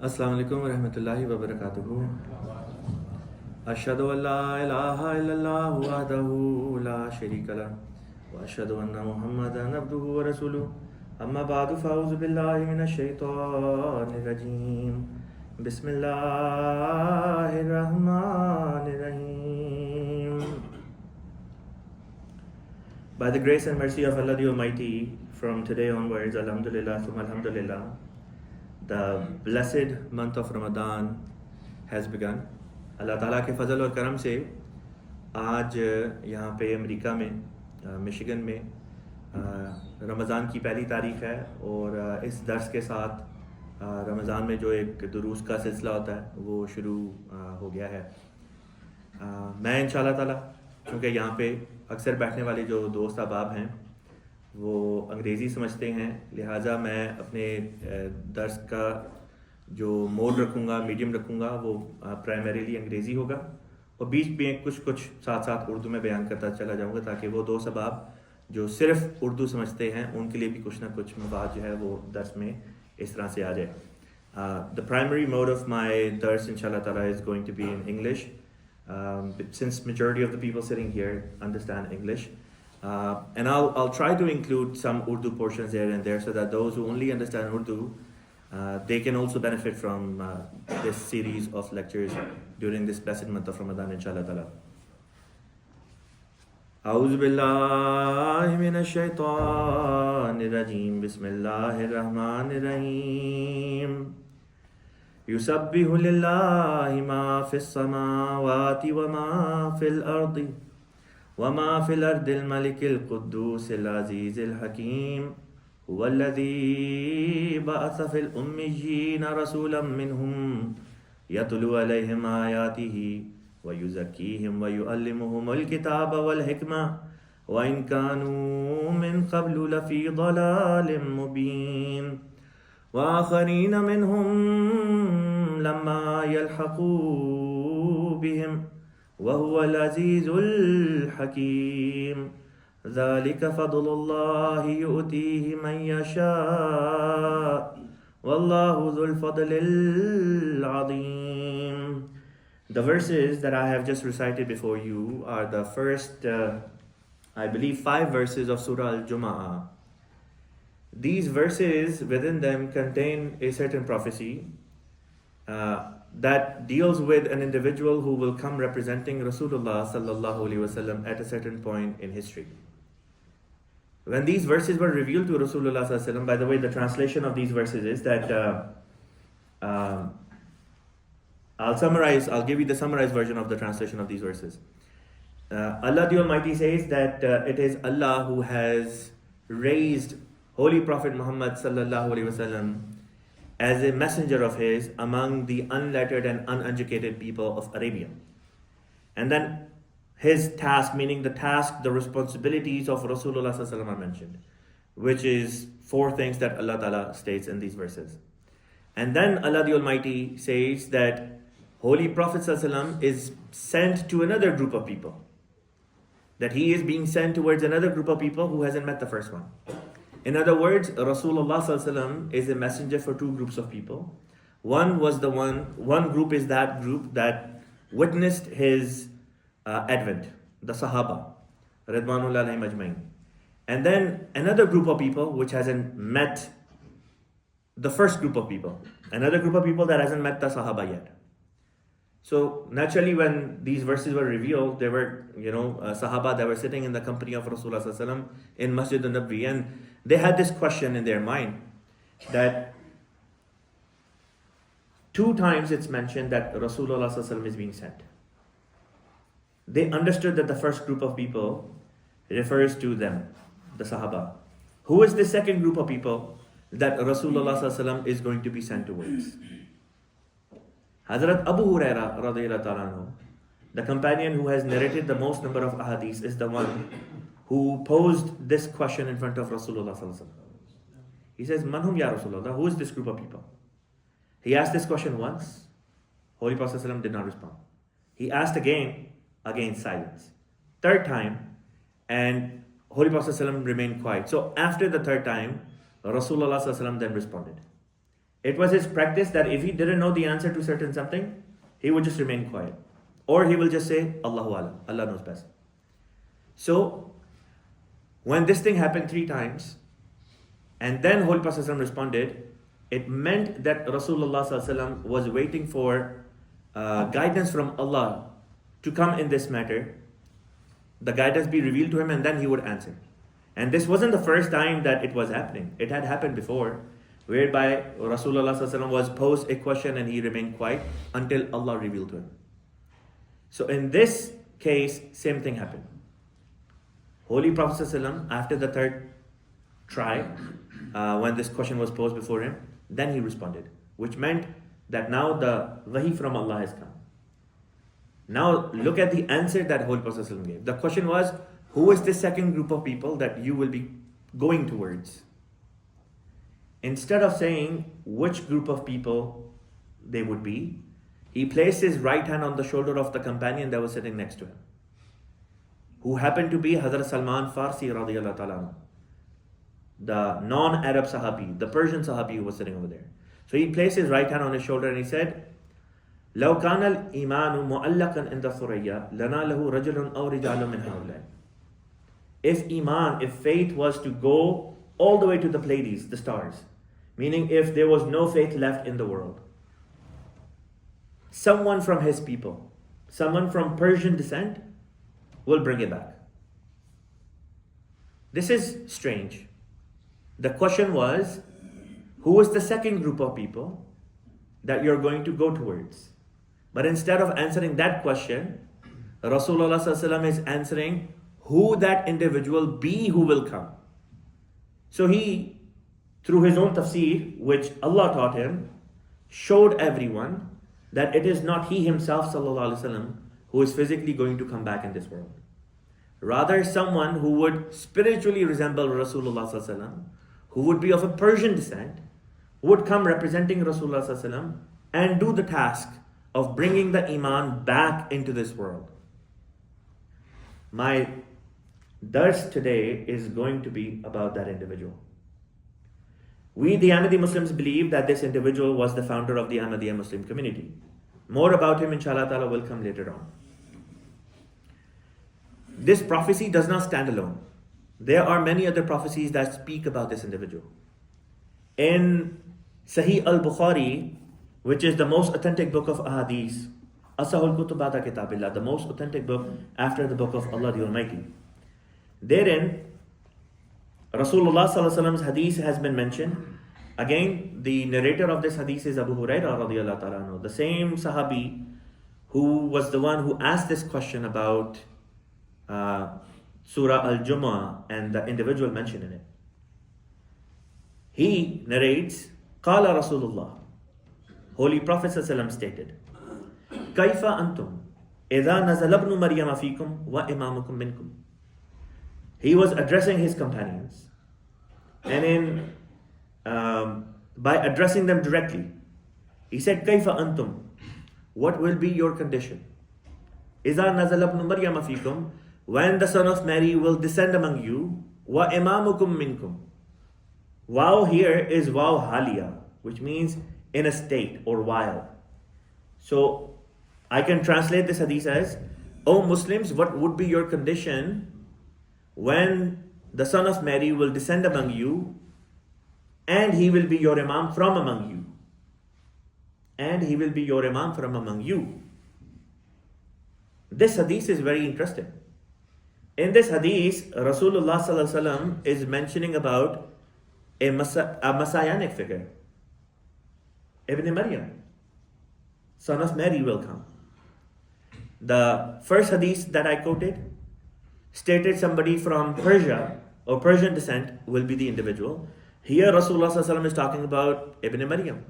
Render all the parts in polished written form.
अस्सलाम वालेकुम रहमतुल्लाहि व बरकातुहू। अशहदु अल्ला इलाहा इल्लल्लाह वहदहू ला शरीका लह व अशहदु अन्ना मुहम्मदन अब्दुहु व रसूलुहु। अम्मा बअदु फ़अऊज़ु बिल्लाहि मिनश शैतानिर रजीम। बिस्मिल्लाहिर रहमानिर रहीम। By the grace and mercy of Allah the Almighty, from today onwards, alhamdulillah, thumma alhamdulillah, the blessed month of Ramadan has begun. Allah Ta'ala के फजल और करम से आज यहाँ पे अमेरिका में मिशिगन में रमज़ान की पहली तारीख़ है और इस दर्स के साथ रमज़ान में जो एक दुरूस का सिलसिला होता है वो शुरू हो गया है। मैं इंशाअल्लाह ताला क्योंकि यहाँ पे अक्सर बैठने वाले जो दोस्त अहबाब हैं वो अंग्रेज़ी समझते हैं, लिहाजा मैं अपने दर्स का जो मोड रखूँगा, मीडियम रखूँगा, वो प्राइमरीली अंग्रेज़ी होगा और बीच में कुछ साथ साथ उर्दू में बयान करता चला जाऊँगा ताकि वो दोस्त अहबाब जो सिर्फ़ उर्दू समझते हैं उनके लिए भी कुछ ना कुछ मवाद जो है वो दर्स में इस तरह से आ जाए। The primary mode of my दर्स इंशाअल्लाह ताला is going to be in English, since majority of the people sitting here understand English. And I'll try to include some Urdu portions here and there so that those who only understand Urdu, they can also benefit from this series of lectures during this blessed month of Ramadan, inshallah ta'ala. أعوذ بالله من الشيطان الرجيم بسم الله الرحمن الرحيم يسبح لله ما في السماوات وما في الأرض وما في الأرض الملك القدوس العزيز الحكيم هو الذي بعث في الأميين رسولا منهم يتلو عليهم آياته ويزكيهم ويعلمهم الكتاب والحكمة وإن كانوا من قبل لفي ضلال مبين وآخرين منهم لما يلحقوا بهم وهو العزيز الحكيم ذلك فضل الله يؤتيه من يشاء والله ذو الفضل العظيم. The verses that I have just recited before you are the first, I believe, 5 verses of Surah Al-Jumu'ah. These verses within them contain a certain prophecy that deals with an individual who will come representing Rasulullah sallallahu alaihi wasallam at a certain point in history. When these verses were revealed to Rasulullah sallallahu alaihi wasallam, by the way, the translation of these verses is that I'll give you the summarized version of the translation of these verses. Allah the Almighty says that it is Allah who has raised Holy Prophet Muhammad sallallahu alaihi wasallam as a messenger of his among the unlettered and uneducated people of Arabia. And then his task, meaning the task, the responsibilities of Rasulullah sallallahu alaihi wasallam are mentioned, which is 4 things that Allah Ta'ala states in these verses. And then Allah the Almighty says that Holy Prophet sallallahu alaihi wasallam is sent to another group of people, that he is being sent towards another group of people who hasn't met the first one. In other words, Rasulullah sallallahu alaihi wasallam is a messenger for 2 groups of people. One group is that group that witnessed his advent, the Sahaba, Ridwanullah alayhim ajmain. And then another group of people which hasn't met the first group of people, another group of people that hasn't met the Sahaba yet. So naturally, when these verses were revealed, there were, Sahaba that were sitting in the company of Rasulullah sallallahu alaihi wasallam in Masjid al-Nabi, and they had this question in their mind that 2 times it's mentioned that Rasulullah sallallahu alaihi wasallam is being sent. They understood that the first group of people refers to them, the Sahaba. Who is the second group of people that Rasulullah sallallahu alaihi wasallam is going to be sent towards? Hazrat Abu Huraira radiyallahu ta'ala anhu, the companion who has narrated the most number of ahadith, is the one who posed this question in front of Rasulullah sallallahu alaihi wasallam. He says, "Man hum ya Rasulullah?" Who is this group of people? He asked this question once. Holy Prophet sallallahu alaihi wasallam did not respond. He asked again silence. 3rd time, and Holy Prophet sallallahu alaihi wasallam remained quiet. So after the 3rd time, Rasulullah sallallahu alaihi wasallam then responded. It was his practice that if he didn't know the answer to certain something, he would just remain quiet. Or he will just say, Allahu Alam, Allah knows best. So, when this thing happened 3 times, and then Holy Prophet responded, it meant that Rasulullah was waiting for guidance from Allah to come in this matter. The guidance be revealed to him and then he would answer. And this wasn't the first time that it was happening. It had happened before, whereby Rasulullah was posed a question and he remained quiet until Allah revealed to him. So in this case, same thing happened. Holy Prophet after the 3rd try, when this question was posed before him, then he responded, which meant that now the wahi from Allah has come. Now look at the answer that Holy Prophet gave. The question was, who is the second group of people that you will be going towards? Instead of saying which group of people they would be, he placed his right hand on the shoulder of the companion that was sitting next to him, who happened to be Hazrat Salman Farsi radiyallahu ta'ala, the non-Arab Sahabi, the Persian Sahabi who was sitting over there. So he placed his right hand on his shoulder and he said, لو كان الإيمان معلقا عند ثريا لنا له رجل أو رجال من هؤلاء. If faith was to go all the way to the Pleiades, the stars, meaning if there was no faith left in the world, someone from his people, someone from Persian descent will bring it back. This is strange. The question was, who is the second group of people that you're going to go towards? But instead of answering that question, Rasulullah is answering who that individual be who will come. So he, through his own tafsir, which Allah taught him, showed everyone that it is not he himself who is physically going to come back in this world. Rather, someone who would spiritually resemble Rasulullah, who would be of a Persian descent, would come representing Rasulullah and do the task of bringing the Iman back into this world. My dars today is going to be about that individual. We, the Ahmadiyya Muslims, believe that this individual was the founder of the Ahmadiyya Muslim Community. More about him, inshallah ta'ala, will come later on. This prophecy does not stand alone. There are many other prophecies that speak about this individual. In Sahih al-Bukhari, which is the most authentic book of ahadith, Asahul Kutub Ba'da Kitabillah, the most authentic book after the book of Allah the Almighty. Therein, Rasulullah's hadith has been mentioned. Again, the narrator of this hadith is Abu Hurairah radiyallahu ta'ala, the same Sahabi who was the one who asked this question about Surah Al-Jumu'ah and the individual mentioned in it. He narrates, Qala Rasulullah, Holy Prophet stated, Kaifa antum, idha nazala ibn Maryam fikum wa imamukum minkum. He was addressing his companions, and by addressing them directly, he said, Kaifa antum, what will be your condition? Idha nazala ibn Maryam fikum, when the son of Mary will descend among you, wa imamukum minkum. Wow here is wow haliya, which means in a state or while. So I can translate this hadith as, O Muslims, what would be your condition when the son of Mary will descend among you and he will be your imam from among you. And he will be your imam from among you. This hadith is very interesting. In this hadith, Rasulullah is mentioning about a messianic figure. Ibn Maryam, son of Mary, will come. The first hadith that I quoted stated somebody from Persia or Persian descent will be the individual. Here Rasulullah is talking about Ibn Maryam,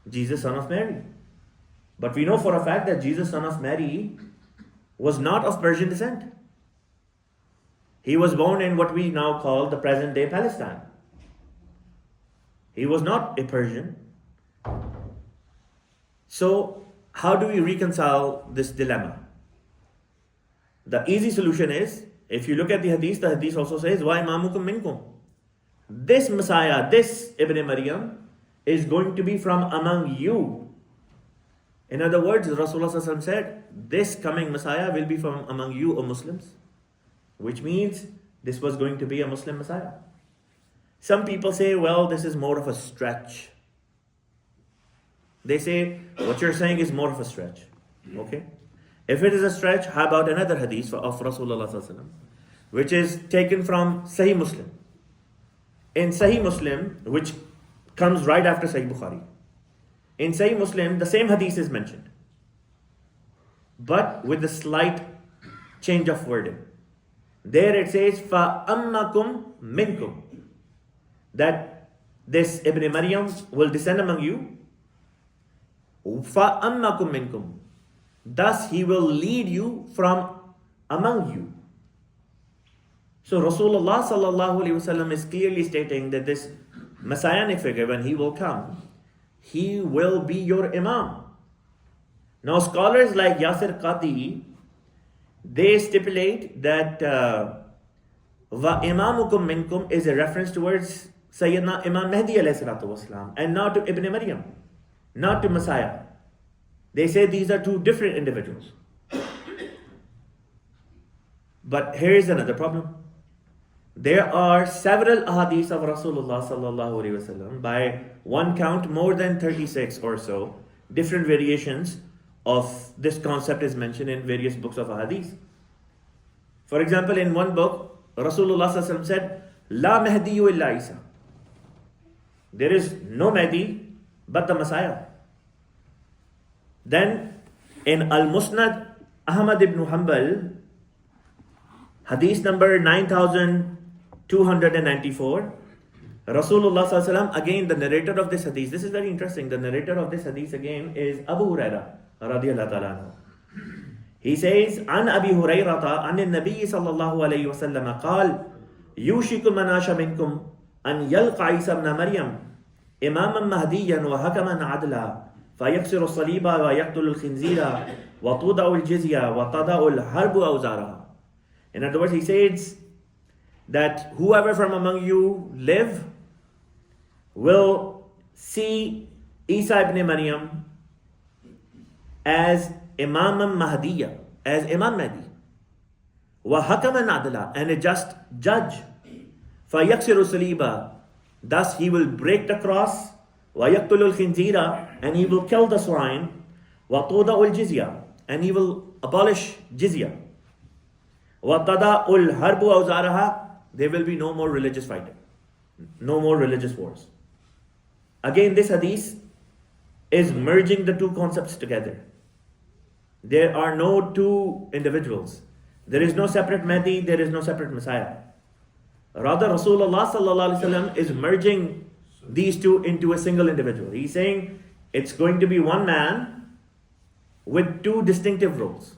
Jesus, son of Mary. But we know for a fact that Jesus, son of Mary, was not of Persian descent. He was born in what we now call the present day Palestine. He was not a Persian. So, how do we reconcile this dilemma? The easy solution is, if you look at the hadith also says, Wa imamukum minkum. This Messiah, this Ibn Maryam, is going to be from among you. In other words, Rasulullah said, this coming Messiah will be from among you, O Muslims. Which means this was going to be a Muslim Messiah. Some people say, well, this is more of a stretch. They say, what you're saying is more of a stretch. Okay? If it is a stretch, how about another hadith of Rasulullah, which is taken from Sahih Muslim. In Sahih Muslim, which comes right after Sahih Bukhari. In Sahih Muslim, the same hadith is mentioned, but with a slight change of wording. There it says, فَأَمَّكُمْ مِنْكُمْ, that this Ibn Maryam will descend among you. فَأَمَّكُمْ مِنْكُمْ, thus he will lead you from among you. So Rasulullah sallallahu alaihi wasallam is clearly stating that this messianic figure, when he will come, he will be your Imam. Now scholars like Yasir Qati, they stipulate that wa imamukum minkum is a reference towards Sayyidina Imam Mahdi alayhi salatu wasalam, and not to Ibn Maryam, not to Messiah. They say these are two different individuals. But here is another problem. There are several ahadith of Rasulullah sallallahu alaihi wasallam, by one count more than 36 or so different variations of this concept is mentioned in various books of ahadith. For example, in one book, Rasulullah sallallahu alaihi wasallam said, La Mahdiyu illa Isa. There is no Mahdi but the Messiah. Then in Al-Musnad Ahmad ibn Hanbal, hadith number 9294, Rasulullah sallallahu alaihi wasallam, again the narrator of this hadith, this is very interesting, the narrator of this hadith again is Abu Hurairah radiyallahu ta'ala anhu. He says, An Abi Hurayrata an al-Nabi sallallahu alayhi wa sallam qal, Yushiku manasha minkum an yalqa Isa ibn Maryam imaman mahdiyan wa hakaman adla fayaksiru as-saliba wa yaqtulu al-khinzira wa tuda'u al-jizya wa tada'u al-harbu awzaraha. In other words, he says that whoever from among you live will see Isa ibn Maryam as Imam Mahdiya, as Imam Mahdi, wa hakaman adla, and a just judge. Fayaksiru saliba, thus he will break the cross. Wa yaqtulu al-khinzira, and he will kill the swine. Wa tuda'u al-jizya, and he will abolish jizya. Wa tada'u al-harbu awzaraha, there will be no more religious fighting, no more religious wars. Again, this hadith is merging the two concepts together. There are no two individuals. There is no separate Mahdi, there is no separate Messiah. Rather, Rasulullah sallallahu alaihi wasallam is merging these two into a single individual. He's saying it's going to be one man with two distinctive roles.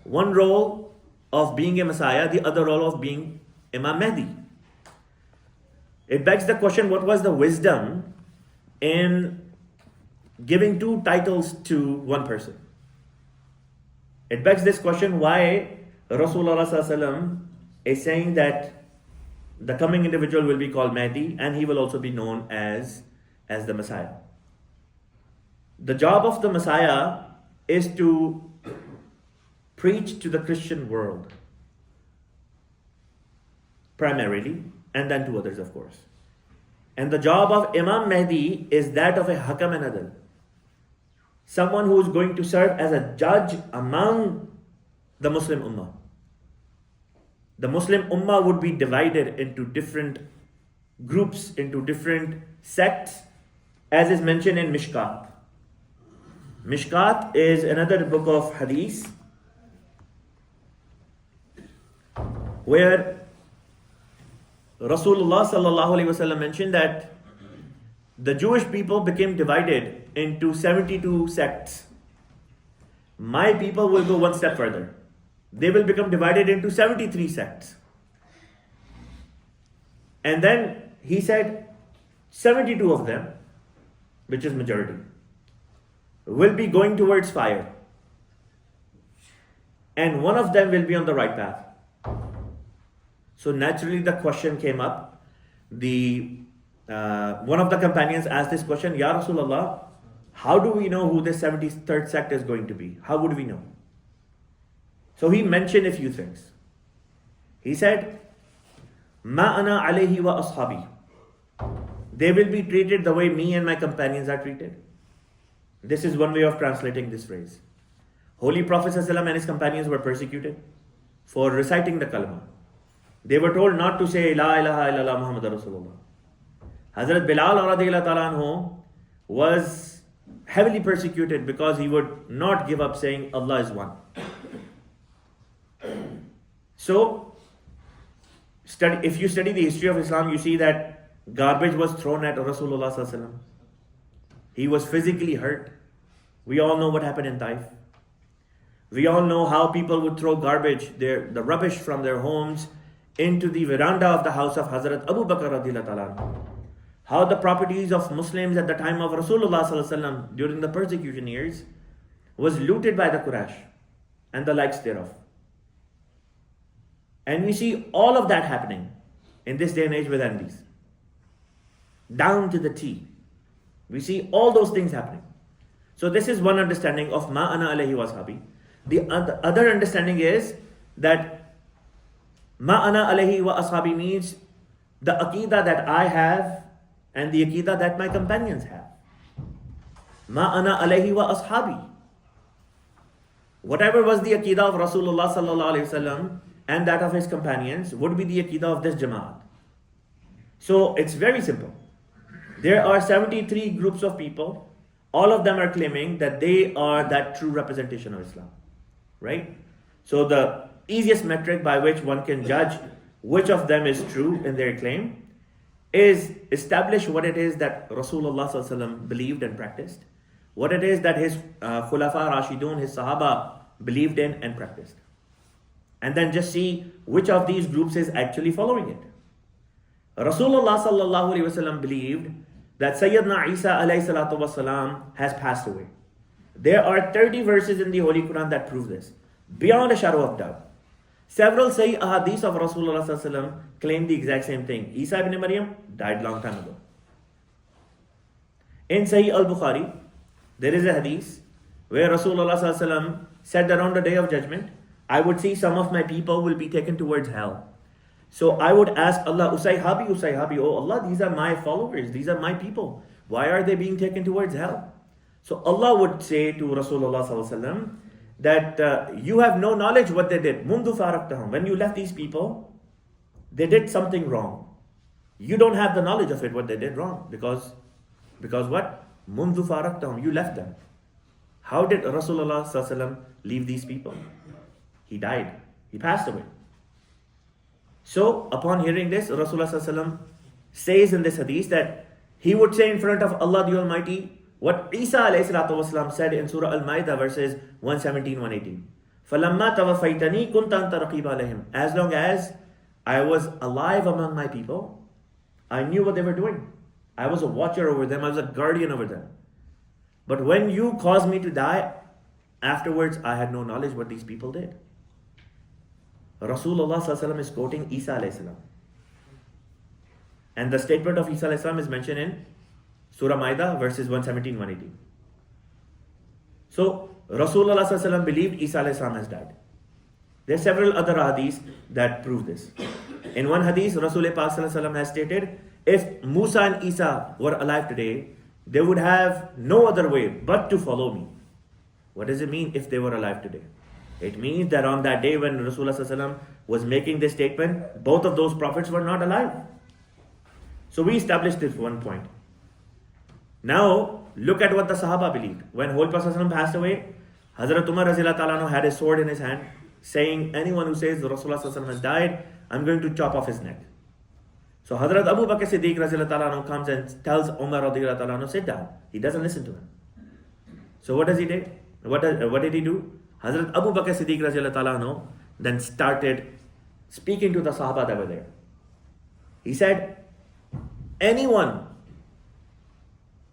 One role of being a Messiah, the other role of being Imam Mahdi. It begs the question, what was the wisdom in giving two titles to one person? It begs this question, why Rasulullah sallallahu alaihi wasallam is saying that the coming individual will be called Mahdi and he will also be known as the Messiah. The job of the Messiah is to preach to the Christian world primarily, and then to others, of course. And the job of Imam Mahdi is that of a Hakam and Adl, someone who is going to serve as a judge among the Muslim Ummah. The Muslim Ummah would be divided into different groups, into different sects, as is mentioned in Mishkat. Mishkat is another book of hadith where Rasulullah sallallahu alaihi wasallam mentioned that the Jewish people became divided into 72 sects. My people will go one step further. They will become divided into 73 sects. And then he said 72 of them, which is majority, will be going towards fire. And one of them will be on the right path. So naturally the question came up, the one of the companions asked this question, Ya Rasulullah, how do we know who this 73rd sect is going to be? How would we know? So he mentioned a few things. He said, Ma ana alayhi wa ashabi. They will be treated the way me and my companions are treated. This is one way of translating this phrase. Holy Prophet ﷺ and his companions were persecuted for reciting the kalma. They were told not to say La ilaha illallah Muhammadur Rasulullah. Hazrat Bilal radiyallahu ta'ala anhu was heavily persecuted because he would not give up saying Allah is one. So, if you study the history of Islam, you see that garbage was thrown at Rasulullah sallallahu alaihi wasallam. He was physically hurt. We all know what happened in Taif. We all know how people would throw garbage, the rubbish from their homes, into the veranda of the house of Hazrat Abu Bakr radiyallahu ta'ala. How the properties of Muslims at the time of Rasulullah sallallahu alaihi wasallam during the persecution years was looted by the Quraysh and the likes thereof. And we see all of that happening in this day and age with Ahmadis. Down to the T. We see all those things happening. So this is one understanding of Ma ana alayhi wa ashabi. The other understanding is that Ma ana alayhi wa ashabi means the aqidah that I have and the aqidah that my companions have. Ma ana alayhi wa ashabi. Whatever was the aqidah of Rasulullah sallallahu alayhi wasallam and that of his companions would be the aqidah of this Jamaat. So it's very simple. There are 73 groups of people. All of them are claiming that they are that true representation of Islam. Right? So the easiest metric by which one can judge which of them is true in their claim is establish what it is that Rasulullah sallallahu alaihi wasallam believed and practiced, what it is that his Khulafa Rashidun, his Sahaba believed in and practiced. And then just see which of these groups is actually following it. Rasulullah sallallahu alaihi wasallam believed that Sayyidina Isa alayhi salatu wasalam has passed away. There are 30 verses in the Holy Quran that prove this, beyond a shadow of doubt. Several Sahih ahadith of Rasulullah sallallahu alaihi wasallam claim the exact same thing. Isa ibn Maryam died long time ago. In Sahih al-Bukhari, there is a hadith where Rasulullah sallallahu alaihi wasallam said that on the day of judgment, I would see some of my people will be taken towards hell. So I would ask Allah, Usayhabi, oh Allah, these are my followers, these are my people. Why are they being taken towards hell? So Allah would say to Rasulullah sallallahu alaihi wasallam that you have no knowledge what they did. Mundu faraktahum. When you left these people, they did something wrong. You don't have the knowledge of it, what they did wrong. Because what? Mundu faraktahum. You left them. How did Rasulullah sallallahu alaihi wasallam leave these people? He died. He passed away. So, upon hearing this, Rasulullah sallallahu alaihi wasallam says in this hadith that he would say in front of Allah the Almighty what Isa alayhi salatu wasalam said in Surah Al-Ma'idah verses 117-118. فَلَمَّا تَوَفَّيْتَنِي كُنْتَ أَنْتَ رَقِيبَ عَلَيْهِمْ. As long as I was alive among my people, I knew what they were doing. I was a watcher over them, I was a guardian over them. But when you caused me to die, afterwards I had no knowledge what these people did. Rasulullah sallallahu alaihi wasallam is quoting Isa alayhi salam. And the statement of Isa alayhi salam is mentioned in Surah Ma'idah verses 117-118. So Rasulullah sallallahu alaihi wasallam believed Isa alayhi salam has died. There are several other hadiths that prove this. In one hadith, Rasulullah sallallahu alaihi wasallam has stated, if Musa and Isa were alive today, they would have no other way but to follow me. What does it mean if they were alive today? It means that on that day when Rasulullah sallallahu alaihi wasallam was making this statement, both of those prophets were not alive. So we established this one point. Now, look at what the Sahaba believed. When Holy Prophet sallallahu alaihi wasallam passed away, Hazrat Umar radhiyallahu ta'ala anhu had a sword in his hand, saying, anyone who says Rasulullah sallallahu alaihi wasallam has died, I'm going to chop off his neck. So Hazrat Abu Bakr Siddiq radhiyallahu ta'ala anhu comes and tells Umar radhiyallahu ta'ala anhu, sit down. He doesn't listen to him. So what does he do? What did he do? Hazrat Abu Bakr Siddiq radhiyallahu ta'ala anhu then started speaking to the Sahaba that were there. He said, anyone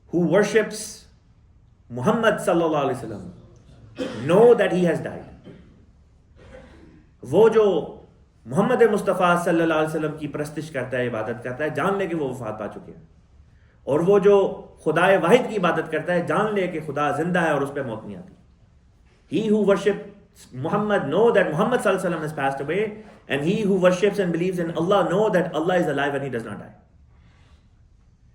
who worships Muhammad sallallahu alaihi wasallam, know that he has died. वो जो मोहम्मद मुस्तफ़ा सल्लल्लाहु अलैहि वसल्लम की प्रस्तिश करता है, इबादत करता है, जान ले कि वो वफात पा चुके हैं. اور وہ جو خدائے واحد کی عبادت کرتا ہے جان لے کہ خدا زندہ ہے اور اس پہ موت نہیں آتی. He who worships Muhammad know that Muhammad sallallahu alaihi wasallam has passed away, and he who worships and believes in Allah know that Allah is alive and he does not die.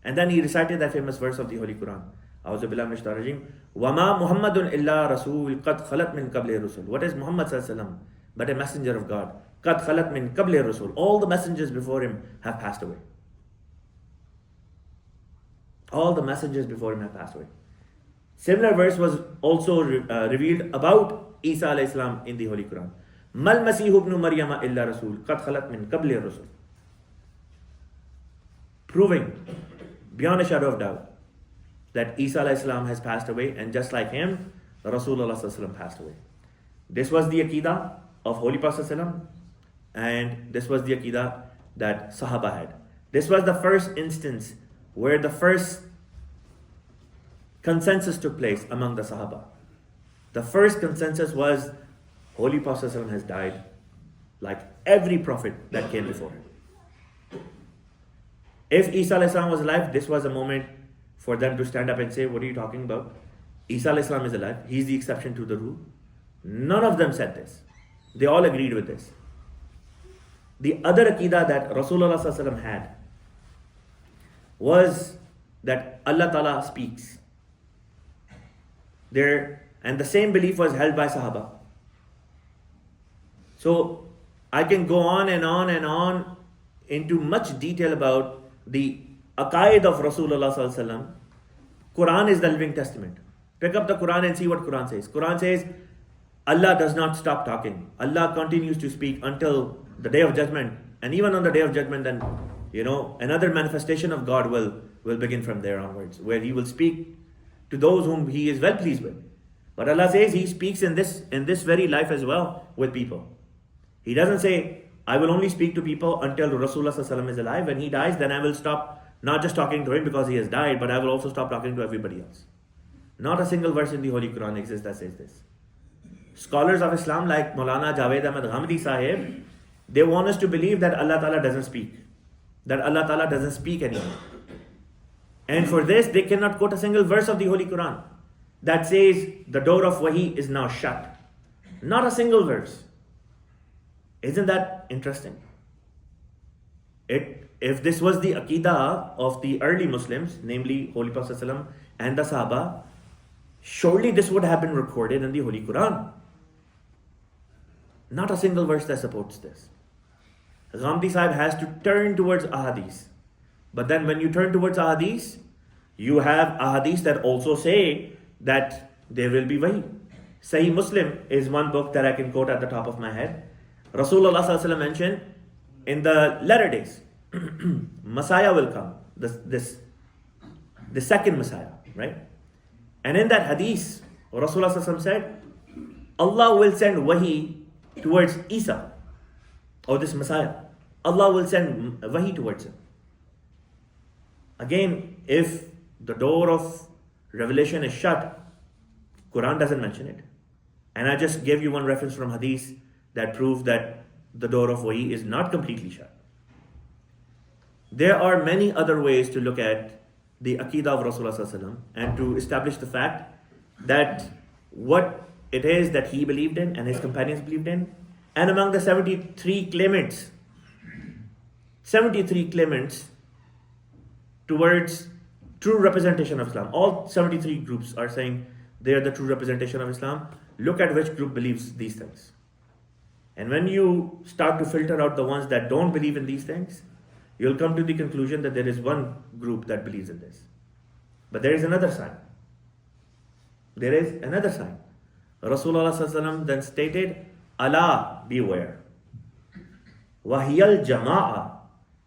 And then he recited that famous verse of the Holy Quran. A'udhu billahi minash shaitanir rajim. Wama Muhammadun illa rasul qad khalat min qabli rusul. What is Muhammad sallallahu alaihi wasallam but a messenger of God? Qad khalat min qabli rusul. All the messengers before him have passed away. All the messengers before him have passed away. Similar verse was also revealed about Isa alayhi salam in the Holy Quran. Mal Masihu ibn Maryama illa rasul qad khalat min qabli rusul. Proving beyond a shadow of doubt that Isa alayhi salam has passed away, and just like him, Rasulullah sallallahu alaihi wasallam passed away. This was the Aqidah of Holy Prophet sallallahu alaihi wasallam, and this was the Aqidah that Sahaba had. This was the first instance where the first consensus took place among the Sahaba. The first consensus was Holy Prophet sallallahu alaihi wasallam has died, like every prophet that came before him. If Isa alayhi salam was alive, this was a moment for them to stand up and say, what are you talking about? Isa alayhi salam is alive. He's the exception to the rule. None of them said this. They all agreed with this. The other Aqidah that Rasulullah sallallahu alaihi wasallam had was that Allah Ta'ala speaks. And the same belief was held by Sahaba. So I can go on and on and on into much detail about the aqaid of Rasulullah sallallahu alaihi wasallam. Quran is the living testament. Pick up the Quran and see what Quran says. Quran says Allah does not stop talking. Allah continues to speak until the day of judgment. And even on the day of judgment, then another manifestation of God will begin from there onwards, where He will speak to those whom He is well pleased with. But Allah says He speaks in this very life as well with people. He doesn't say, I will only speak to people until Rasulullah sallallahu alaihi wasallam is alive. When he dies, then I will stop not just talking to him because he has died, but I will also stop talking to everybody else. Not a single verse in the Holy Quran exists that says this. Scholars of Islam like Maulana Javed Ahmad Ghamidi Sahib, they want us to believe that Allah Ta'ala doesn't speak. That Allah Ta'ala doesn't speak anymore. And for this, they cannot quote a single verse of the Holy Quran that says the door of Wahi is now shut. Not a single verse. Isn't that interesting? If this was the Aqidah of the early Muslims, namely Holy Prophet ﷺ and the Sahaba, surely this would have been recorded in the Holy Quran. Not a single verse that supports this. Ghamdi Sahib has to turn towards ahadith. But then when you turn towards ahadith, you have ahadith that also say that there will be wahi. Sahih Muslim is one book that I can quote at the top of my head. Rasulullah sallallahu alaihi wasallam mentioned in the latter days, Messiah will come, the second Messiah, right? And in that hadith, Rasulullah sallallahu alaihi wasallam said, Allah will send wahi towards Isa, or this Messiah. Allah will send wahi towards him. Again, if the door of revelation is shut, Quran doesn't mention it. And I just gave you one reference from hadith that prove that the door of wahi is not completely shut. There are many other ways to look at the Aqidah of Rasulullah sallallahu alaihi wasallam and to establish the fact that what it is that he believed in and his companions believed in. And among the 73 claimants towards true representation of Islam. All 73 groups are saying they are the true representation of Islam. Look at which group believes these things. And when you start to filter out the ones that don't believe in these things, you'll come to the conclusion that there is one group that believes in this. But there is another sign. Rasulullah sallallahu alaihi wasallam then stated, Allah, beware. Wahiyal Jama'a.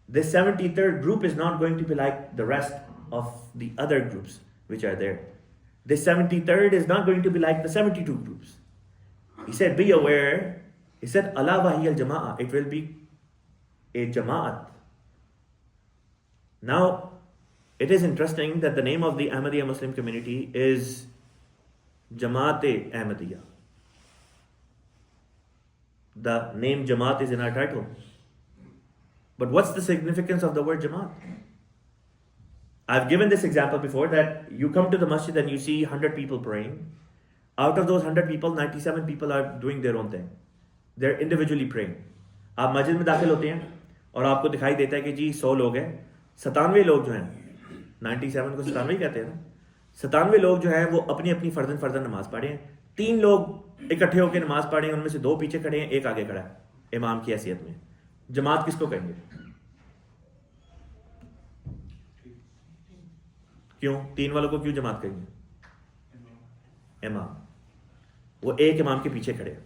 This 73rd group is not going to be like the rest of the other groups which are there. This 73rd is not going to be like the 72 groups. He said, be aware. He said, Allah wahiyal Jama'a. It will be a Jamaat. Now, it is interesting that the name of the Ahmadiyya Muslim community is Jamaat-e Ahmadiyya. The name Jamaat is in our title. But what's the significance of the word Jamaat? I've given this example before that you come to the masjid and you see 100 people praying. Out of those 100 people, 97 people are doing their own thing. They're individually praying. आप मस्जिद में दाखिल होते हैं और आपको दिखाई देता है कि जी 100 लोग हैं, 97 लोग जो हैं, 97 को 97 ही कहते हैं ना, 97 लोग जो हैं वो अपनी अपनी फर्जन नमाज पढ़े हैं. 3 लोग इकट्ठे होकर नमाज पढ़े हैं, उनमें से 2 पीछे खड़े हैं, 1 आगे खड़ा है इमाम की हैसियत में. जमात किसको कहेंगे? क्यों 3 वालों को क्यों जमात कहेंगे? इमाम, वो एक इमाम के पीछे खड़े हैं.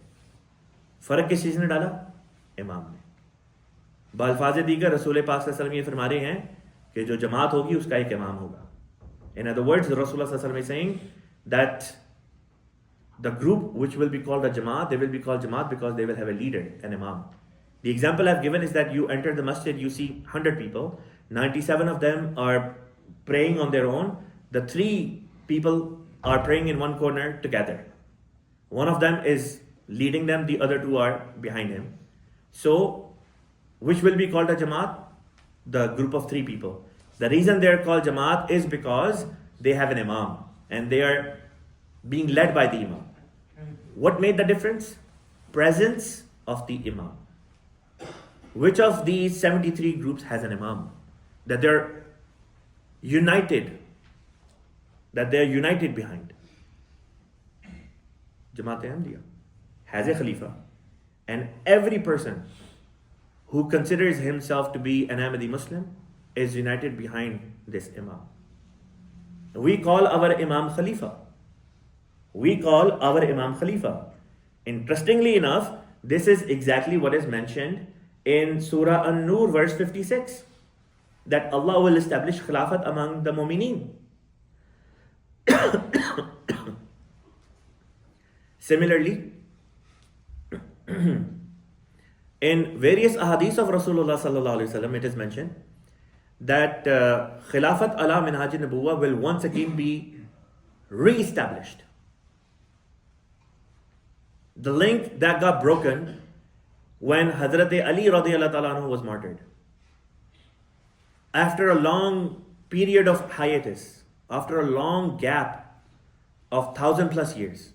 फर्क किस चीज ने डाला? इमाम ने. बाल्फाज दीगर रसूल पाक सल्लल्लाहु अलैहि वसल्लम ये फरमा रहे हैं कि जो जमात होगी उसका एक इमाम होगा. In other words, the Rasulullah sallallahu alaihi wasallam is saying that the group which will be called a Jamaat, they will be called Jamaat because they will have a leader, an Imam. The example I've given is that you enter the masjid, you see 100 people, 97 of them are praying on their own. The 3 people are praying in one corner together. One of them is leading them, the other 2 are behind him. So, which will be called a Jamaat? The group of 3 people. The reason they're called Jamaat is because they have an Imam and they are being led by the Imam. What made the difference? Presence of the Imam. Which of these 73 groups has an Imam? That they're united. That they're united behind. Jamaat Ahmadiyya has a Khalifa, and every person who considers himself to be an Ahmadi Muslim is united behind this Imam. We call our Imam Khalifa. We call our Imam Khalifa. Interestingly enough, this is exactly what is mentioned in Surah An-Nur verse 56, that Allah will establish Khilafat among the Mu'mineen. Similarly, in various ahadith of Rasulullah sallallahu alaihi wasallam, it is mentioned that Khilafat ala minhaj nubuwwah will once again be re-established. The link that got broken when Hazrat Ali radiyallahu ta'ala anhu was martyred. After a long period of hiatus, after a long gap of 1,000+ years,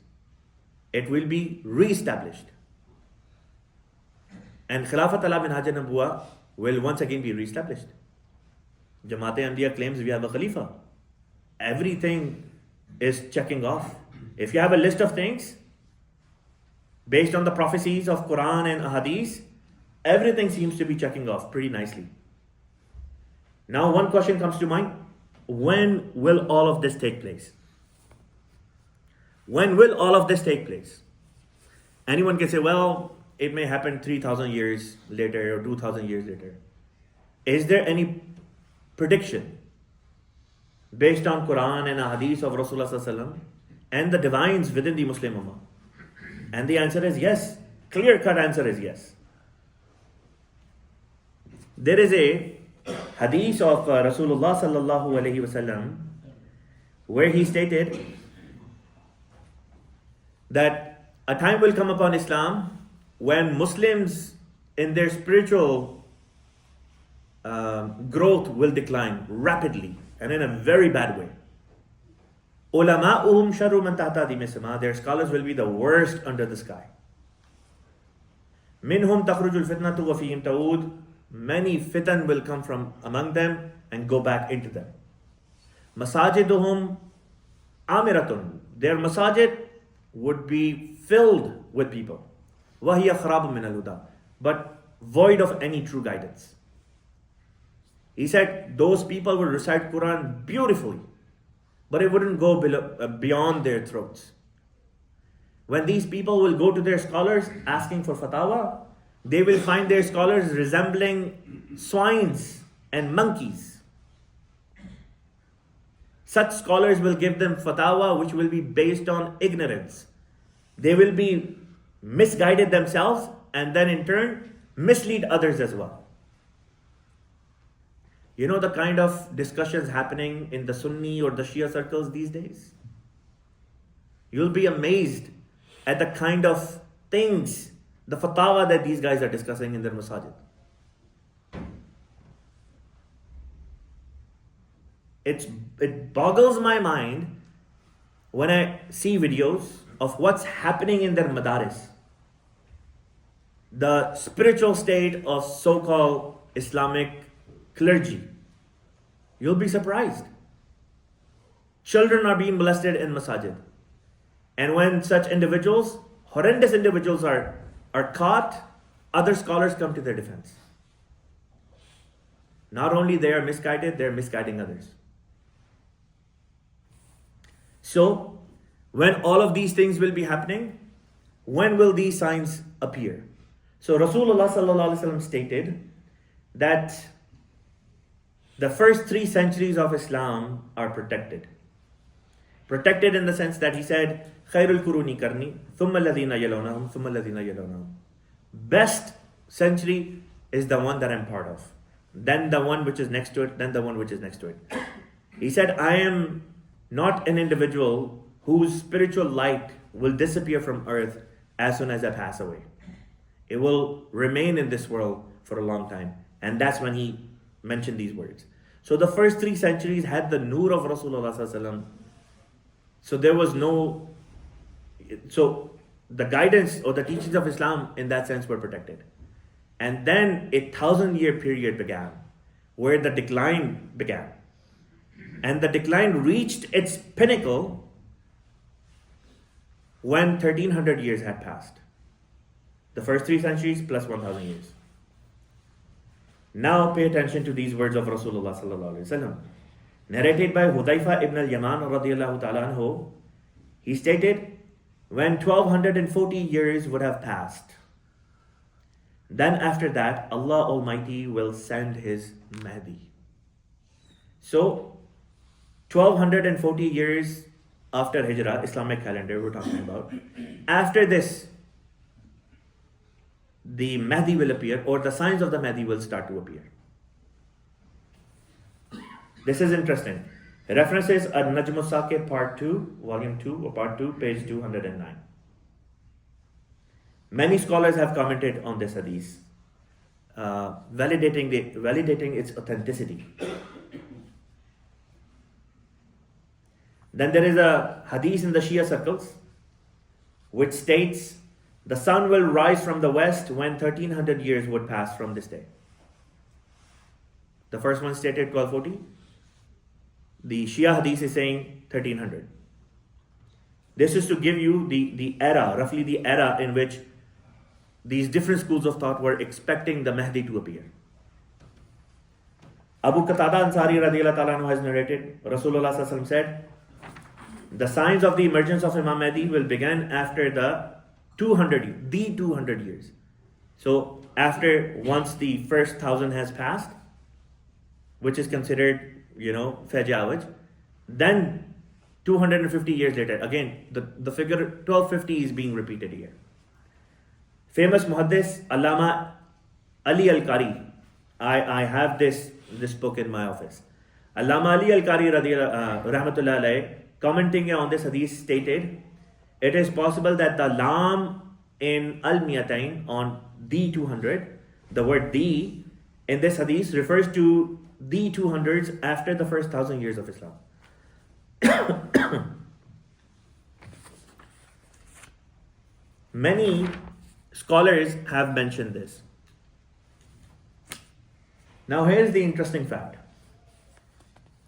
it will be re-established. And Khilafat ala minhaj nubuwwah will once again be re-established. Jamaat Ahmadiyya claims we have a Khalifa. Everything is checking off. If you have a list of things based on the prophecies of Quran and Ahadith, everything seems to be checking off pretty nicely. Now one question comes to mind. When will all of this take place? When will all of this take place? Anyone can say, well, it may happen 3,000 years later or 2,000 years later. Is there any prediction based on Quran and Ahadith of Rasulullah sallallahu alaihi wasallam and the divines within the Muslim Ummah? And the answer is yes. Clear-cut answer is yes. There is a hadith of Rasulullah sallallahu alaihi wasallam where he stated that a time will come upon Islam when Muslims in their spiritual growth will decline rapidly and in a very bad way. Ulama'uhum sharru man tahta adimi sama. Their scholars will be the worst under the sky. Minhum takhrujul fitnatu wa fihim ta'ud. Many fitan will come from among them and go back into them. Masajiduhum amiratun. Their masajid would be filled with people. Wa hiya kharabun min al-huda. But void of any true guidance. He said those people will recite Quran beautifully, but it wouldn't go beyond their throats. When these people will go to their scholars asking for fatwa, they will find their scholars resembling swines and monkeys. Such scholars will give them fatwa which will be based on ignorance. They will be misguided themselves and then in turn mislead others as well. You know the kind of discussions happening in the Sunni or the Shia circles these days? You'll be amazed at the kind of things, the fatwa that these guys are discussing in their masajid. it boggles my mind when I see videos of what's happening in their madaris. The spiritual state of so-called Islamic clergy. You'll be surprised. Children are being molested in masajid. And when such individuals, horrendous individuals are caught, other scholars come to their defense. Not only they are misguided, they're misguiding others. So, when all of these things will be happening, when will these signs appear? So Rasulullah sallallahu alaihi wasallam stated that the first 3 centuries of Islam are protected. Protected in the sense that he said, Khairul Kuruni Karni, Thumma Ladina Yalonahum, Thumma Ladina Yalonahum. Best century is the one that I'm part of. Then the one which is next to it, then the one which is next to it. He said, I am not an individual whose spiritual light will disappear from earth as soon as I pass away. It will remain in this world for a long time. And that's when he mentioned these words. So the first 3 centuries had the nur of Rasulullah sallallahu alaihi wasallam. So there was no, so the guidance or the teachings of Islam in that sense were protected. And then a 1,000-year period began where the decline began. And the decline reached its pinnacle when 1,300 years had passed. The first 3 centuries plus 1,000 years. Now pay attention to these words of Rasulullah sallallahu alaihi wasallam. Narrated by Hudayfa ibn al-Yaman radiyallahu ta'ala anhu, he stated, when 1,240 years would have passed, then after that, Allah Almighty will send His Mahdi. So, 1,240 years after Hijrah, Islamic calendar we're talking about, after this, the Mahdi will appear, or the signs of the Mahdi will start to appear. This is interesting. References are Najm al-Saqib part 2, volume 2, or part 2, page 209. Many scholars have commented on this hadith, validating its authenticity. Then there is a hadith in the Shia circles which states the sun will rise from the west when 1,300 years would pass from this day. The first one stated 1240. The Shia hadith is saying 1,300. This is to give you the era, roughly the era in which these different schools of thought were expecting the Mahdi to appear. Abu Qatada Ansari radiyallahu ta'ala anhu has narrated, Rasulullah sallallahu alaihi wasallam said, the signs of the emergence of Imam Mahdi will begin after the 200 years. So after once the first 1,000 has passed, which is considered, Fajr Awaj, then 250 years later, again, the figure 1250 is being repeated here. Famous Muhaddis Allama Ali Al-Qari, I have this book in my office. Allama Ali Al-Qari rahmatullah alayhi, commenting on this hadith stated, it is possible that the lam in Al-Miyatain on the 200, the word the in this hadith refers to the 200s after the first 1,000 years of Islam. Many scholars have mentioned this. Now here's the interesting fact.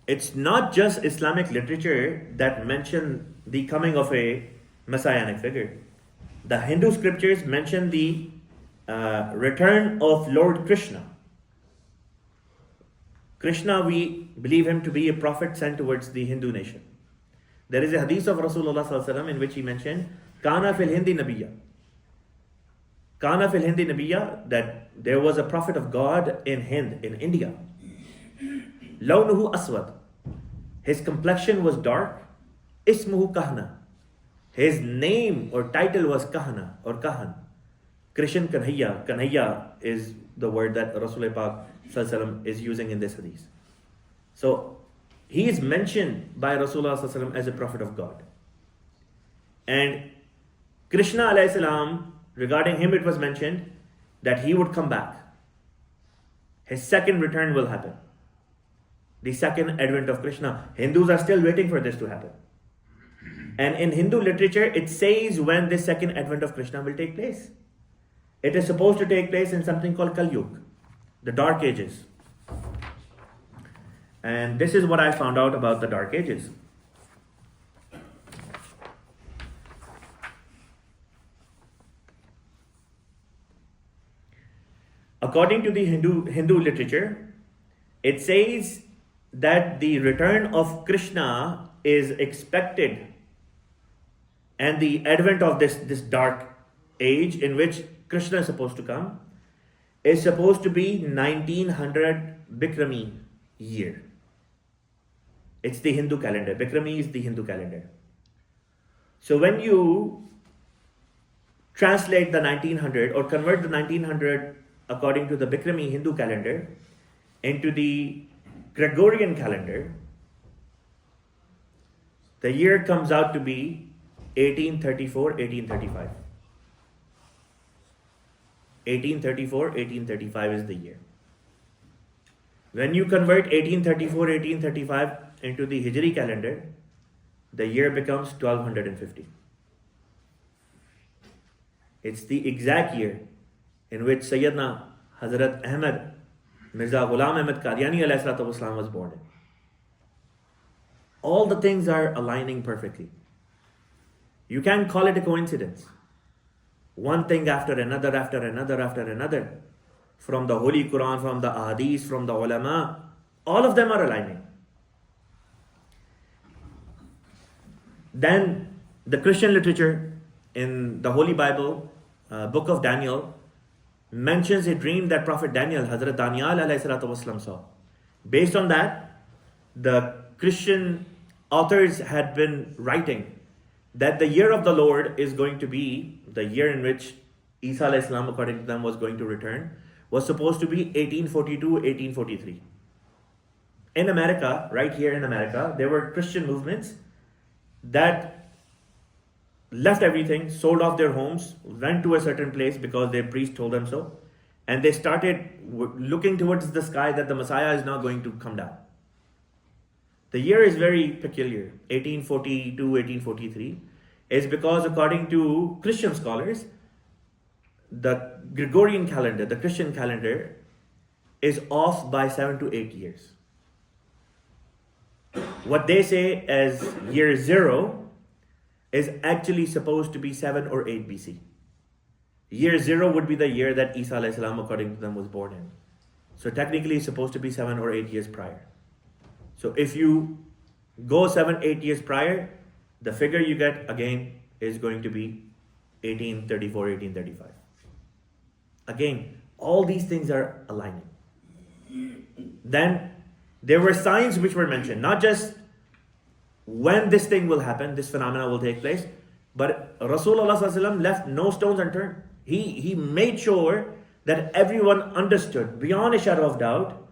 It's not just Islamic literature that mention the coming of a messianic figure. The Hindu scriptures mention the return of Lord Krishna. Krishna, we believe him to be a prophet sent towards the Hindu nation. There is a hadith of Rasulullah sallallahu alaihi wasallam in which he mentioned, Kana fil Hindi Nabiyya. Kana fil Hindi Nabiyya, that there was a prophet of God in Hind, in India. Lawnuhu aswad. His complexion was dark. Ismuhu kahna. His name or title was kahana or kahan. Krishan Kanhaiya. Kanhaiya is the word that Rasulullah Pak sallallahu alaihi wasallam is using in this hadith. So he is mentioned by Rasulullah sallallahu alaihi wasallam as a prophet of God. And Krishna alayhi salam, regarding him it was mentioned that he would come back. His second return will happen. the second advent of Krishna. Hindus are still waiting for this to happen. And in Hindu literature, it says when this second advent of Krishna will take place. It is supposed to take place in something called Kal Yuga, the Dark Ages. And this is what I found out about the Dark Ages. According to the Hindu literature, it says that the return of Krishna is expected, and the advent of this dark age in which Krishna is supposed to come is supposed to be 1900 Bikrami year. It's the Hindu calendar. Bikrami is the Hindu calendar. So when you translate the 1900 or convert the 1900 according to the Bikrami Hindu calendar into the Gregorian calendar, the year comes out to be 1834, 1835. 1834, 1835 is the year. When you convert 1834, 1835 into the Hijri calendar, the year becomes 1250. It's the exact year in which Sayyidina Hazrat Ahmad, Mirza Ghulam Ahmad Qadiani alayhi salatu wasalam was born in. All the things are aligning perfectly. You can't call it a coincidence. One thing after another, after another, after another. From the Holy Quran, from the Ahadith, from the ulama, all of them are aligning. Then the Christian literature in the Holy Bible, book of Daniel, mentions a dream that Prophet Daniel, Hazrat Daniel alayhi salatu wasalam saw. Based on that, the Christian authors had been writing that the year of the Lord is going to be the year in which Isa alayhi salam, according to them, was going to return, was supposed to be 1842, 1843. In America, right here in America, there were Christian movements that left everything, sold off their homes, went to a certain place because their priest told them so, and they started looking towards the sky that the Messiah is now going to come down. The year is very peculiar, 1842, 1843, is because according to Christian scholars, the Gregorian calendar, the Christian calendar, is off by 7 to 8 years. What they say as year 0 is actually supposed to be 7 or 8 BC. Year 0 would be the year that Isa alayhi salam, according to them, was born in. So technically it's supposed to be 7 or 8 years prior. So if you go 7, 8 years prior, the figure you get again is going to be 1834, 1835. Again, all these things are aligning. Then there were signs which were mentioned, not just when this thing will happen, this phenomena will take place, but Rasulullah sallallahu alaihi wasallam left no stones unturned. He made sure that everyone understood beyond a shadow of doubt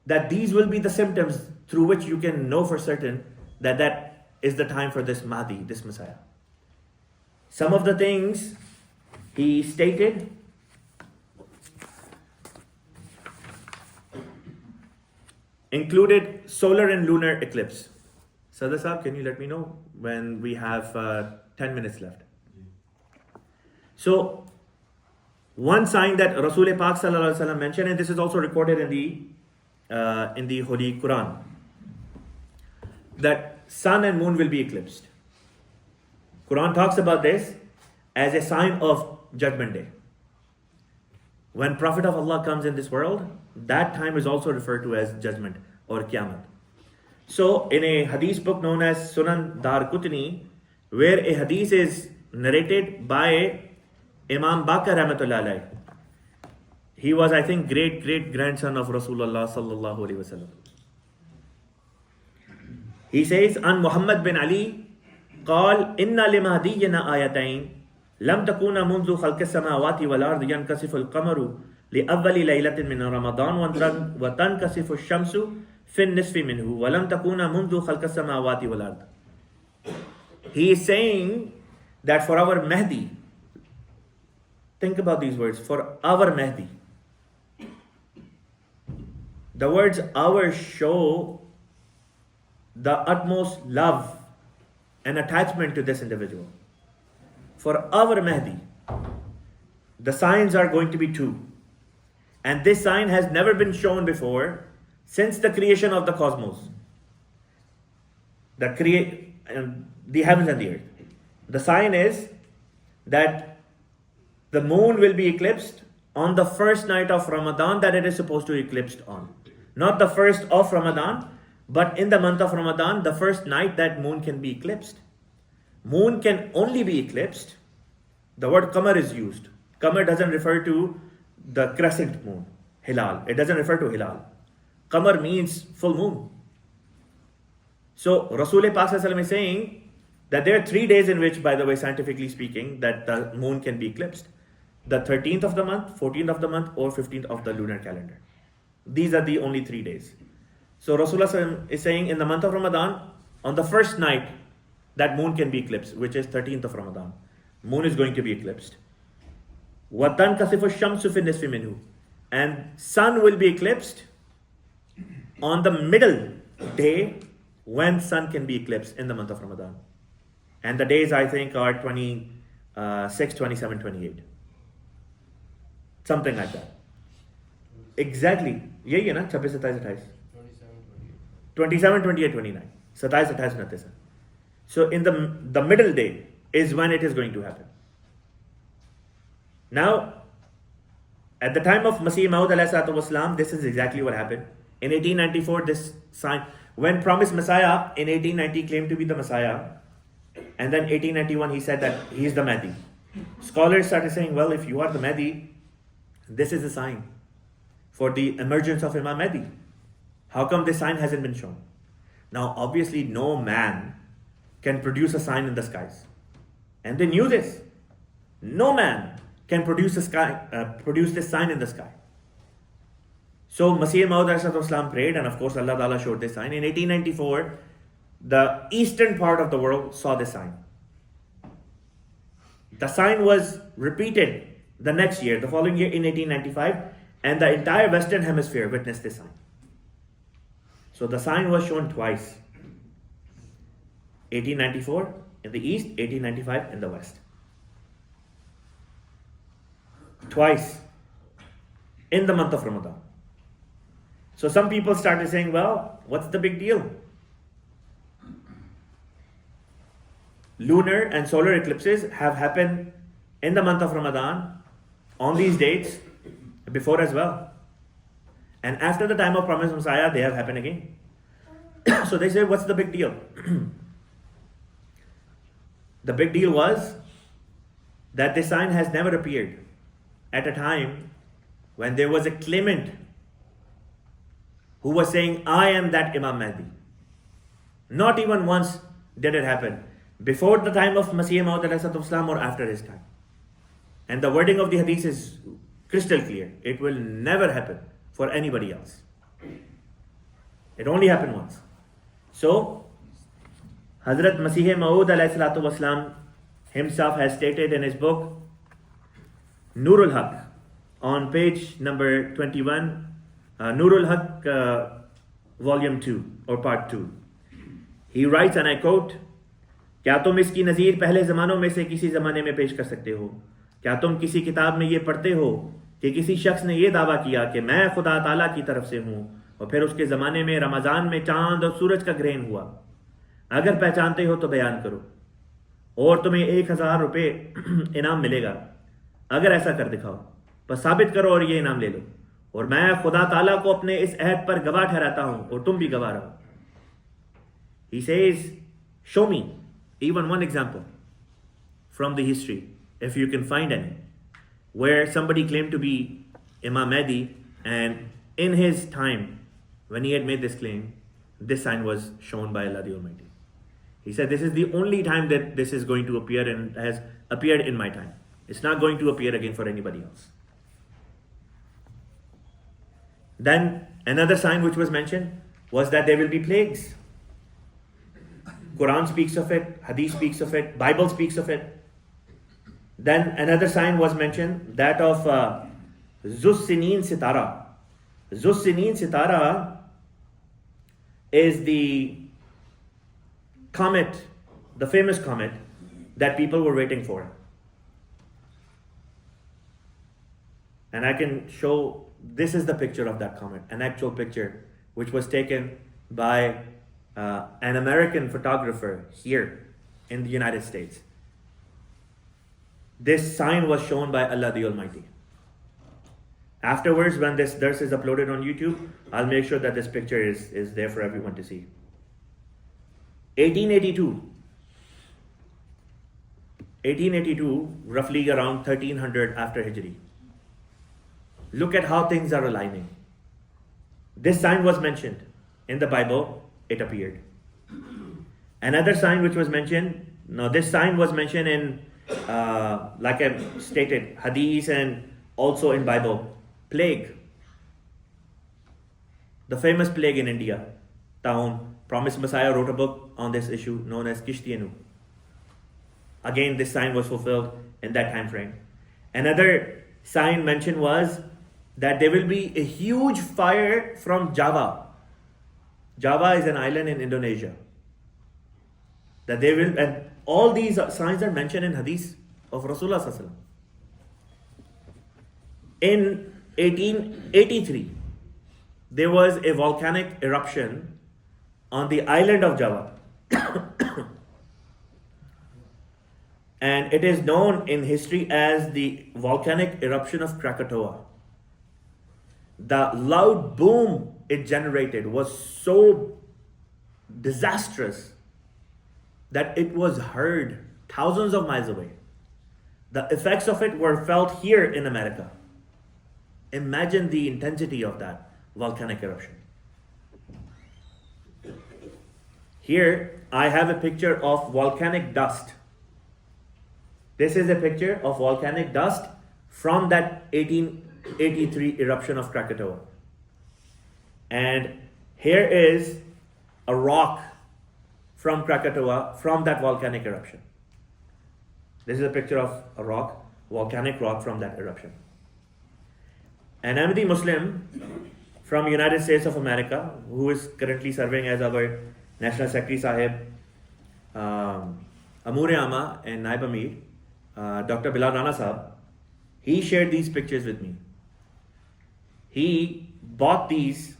that these will be the symptoms through which you can know for certain that that is the time for this Mahdi, this Messiah. Some of the things he stated included solar and lunar eclipse. Sadar Sahab, can you let me know when we have 10 minutes left? So, one sign that Rasul Pak Sallallahu Alaihi Wasallam mentioned, and this is also recorded in the Holy Quran, that sun and moon will be eclipsed. Quran talks about this as a sign of Judgment Day. When Prophet of Allah comes in this world, that time is also referred to as Judgment or Qiyamah. So, in a hadith book known as Sunan Dar Qutni, where a hadith is narrated by Imam Bakar Rahmatullah Alayhi, he was, I think, great grandson of Rasulullah Sallallahu Alaihi Wasallam. He says, An Muhammad bin Ali, قال إن لمهدينا آيتين لم تكون منذ خلق السماوات والأرض ينكسف القمر لأول ليلة من رمضان وتنكسف الشمس في النصف منه ولم تكون منذ خلق السماوات والأرض. He is saying that for our Mahdi, think about these words, for our Mahdi, The words our show the utmost love and attachment to this individual. For our Mahdi, the signs are going to be two. And this sign has never been shown before since the creation of the cosmos. The heavens and the earth. The sign is that the moon will be eclipsed on the first night of Ramadan that it is supposed to eclipse on. Not the first of Ramadan, but in the month of Ramadan, the first night that moon can be eclipsed. Moon can only be eclipsed. The word Qamar is used. Qamar doesn't refer to the crescent moon, Hilal. It doesn't refer to Hilal. Qamar means full moon. So Rasul Pak is saying that there are 3 days in which, by the way, scientifically speaking, that the moon can be eclipsed. The 13th of the month, 14th of the month, or 15th of the lunar calendar. These are the only 3 days. So Rasulullah is saying in the month of Ramadan, on the first night, that moon can be eclipsed, which is 13th of Ramadan. Moon is going to be eclipsed. وَتَنْكَسِفُ الشَّمْسُ فِي النِّصْفِ مِنْهُ. And sun will be eclipsed on the middle day when sun can be eclipsed in the month of Ramadan. And the days, I think, are 26, 27, 28. Something like that. Exactly. यही है ना 26, 27, 28. 27, 28, 29. 27, 28, 29. So in the middle day is when it is going to happen. Now, at the time of Masih Maud ﷺ, this is exactly what happened. In 1894, this sign, when promised Messiah in 1890 claimed to be the Messiah, and then 1891 he said that he is the Mahdi. Scholars started saying, well, if you are the Mahdi, this is a sign for the emergence of Imam Mahdi. How come this sign hasn't been shown? Now, obviously, no man can produce a sign in the skies. And they knew this. No man can produce this sign in the sky. So Masih Maud prayed, and of course Allah Ta'ala showed this sign. In 1894, the eastern part of the world saw this sign. The sign was repeated the next year, the following year in 1895, and the entire Western Hemisphere witnessed this sign. So the sign was shown twice. 1894 in the east, 1895 in the west. Twice in the month of Ramadan. So some people started saying, well, what's the big deal? Lunar and solar eclipses have happened in the month of Ramadan on these dates before as well. And after the time of promised Messiah, they have happened again. So they say, what's the big deal? The big deal was that this sign has never appeared at a time when there was a claimant who was saying, I am that Imam Mahdi. Not even once did it happen. Before the time of Masih Maud or after his time. And the wording of the hadith is crystal clear. It will never happen for anybody else. It only happened once. So, Hazrat Masih Maud himself has stated in his book, Nurul Haq, on page number 21, Nurul Haq, volume 2 or part 2. He writes, and I quote, क्या तुम इसकी नज़ीर पहले ज़मानों में से किसी ज़माने में पेश कर सकते हो? क्या तुम किसी किताब में ये पढ़ते हो कि किसी शख्स ने ये दावा किया कि मैं खुदा ताला की तरफ से हूँ और फिर उसके ज़माने में रमज़ान में चाँद और सूरज का ग्रहण हुआ? अगर पहचानते हो तो बयान करो और तुम्हें 1000 रुपये इनाम मिलेगा अगर ऐसा कर दिखाओ। बस साबित करो और ये इनाम ले लो और मैं खुदा ताला को अपने इस अहद पर गवाह ठहराता हूँ और तुम भी गवाह रहो। He says, show me even one example from the history, if you can find any, where somebody claimed to be Imam Mahdi, and in his time, when he had made this claim, this sign was shown by Allah the Almighty. He said, this is the only time that this is going to appear, and has appeared in my time. It's not going to appear again for anybody else. Then another sign which was mentioned was that there will be plagues. Quran speaks of it, Hadith speaks of it, Bible speaks of it. Then another sign was mentioned, that of Zuz Sinin Sitara, Zussinin Sitara is the comet, the famous comet that people were waiting for. And I can show, this is the picture of that comet, an actual picture, which was taken by an American photographer here in the United States. This sign was shown by Allah the Almighty. Afterwards, when this dars is uploaded on YouTube, I'll make sure that this picture is there for everyone to see. 1882, roughly around 1300 after Hijri. Look at how things are aligning. This sign was mentioned in the Bible, it appeared. Another sign which was mentioned, this sign was mentioned in, like I stated, Hadith and also in Bible. Plague. The famous plague in India, Taun. Promised Messiah wrote a book on this issue known as Qadiani. Again, this sign was fulfilled in that time frame. Another sign mentioned was that there will be a huge fire from Java. Java is an island in Indonesia. That they will, and all these signs are mentioned in Hadith of Rasulullah Sallallahu Alaihi Wasallam. In 1883, there was a volcanic eruption on the island of Java. And it is known in history as the volcanic eruption of Krakatoa. The loud boom it generated was so disastrous that it was heard thousands of miles away. The effects of it were felt here in America. Imagine the intensity of that volcanic eruption. Here I have a picture of volcanic dust. This is a picture of volcanic dust from that 1883 eruption of Krakatoa. And here is a rock from Krakatoa from that volcanic eruption. This is a picture of a rock, volcanic rock from that eruption. An Ahmadiyya Muslim from United States of America, who is currently serving as our National Secretary Sahib, Amur Ama and Naib Amir, Dr. Bilal Rana Sahab, he shared these pictures with me. He bought these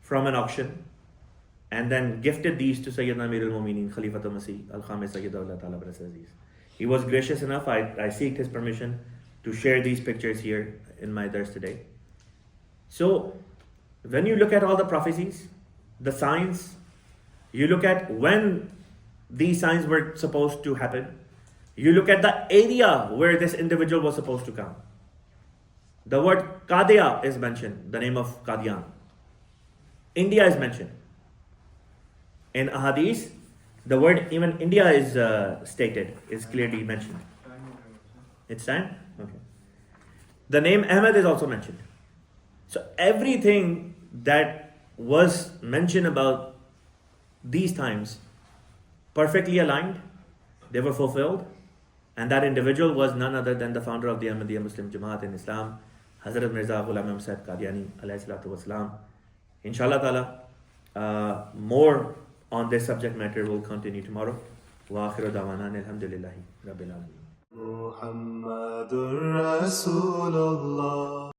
from an auction and then gifted these to Sayyidina Amir al-Mu'mineen Khalifatul Masih al-Khamis Sayyidullah Ta'ala Baras Aziz. He was gracious enough, I seeked his permission to share these pictures here in my dars today. So, when you look at all the prophecies, the signs, you look at when these signs were supposed to happen, you look at the area where this individual was supposed to come. The word Qadiya is mentioned, the name of Qadian. India is mentioned. In Ahadith, the word even India is stated, is clearly mentioned. It's time? Okay. The name Ahmad is also mentioned. So everything that was mentioned about these times perfectly aligned, they were fulfilled, and that individual was none other than the founder of the Ahmadiyya Muslim Jamaat in Islam, Hazrat Mirza Ghulam Ahmad Qadiani alayhi salatu wasalam. Inshallah ta'ala, more on this subject matter will continue tomorrow. Wa akhiru da'wana alhamdulillahi rabbil alamin. Muhammadur Rasulullah.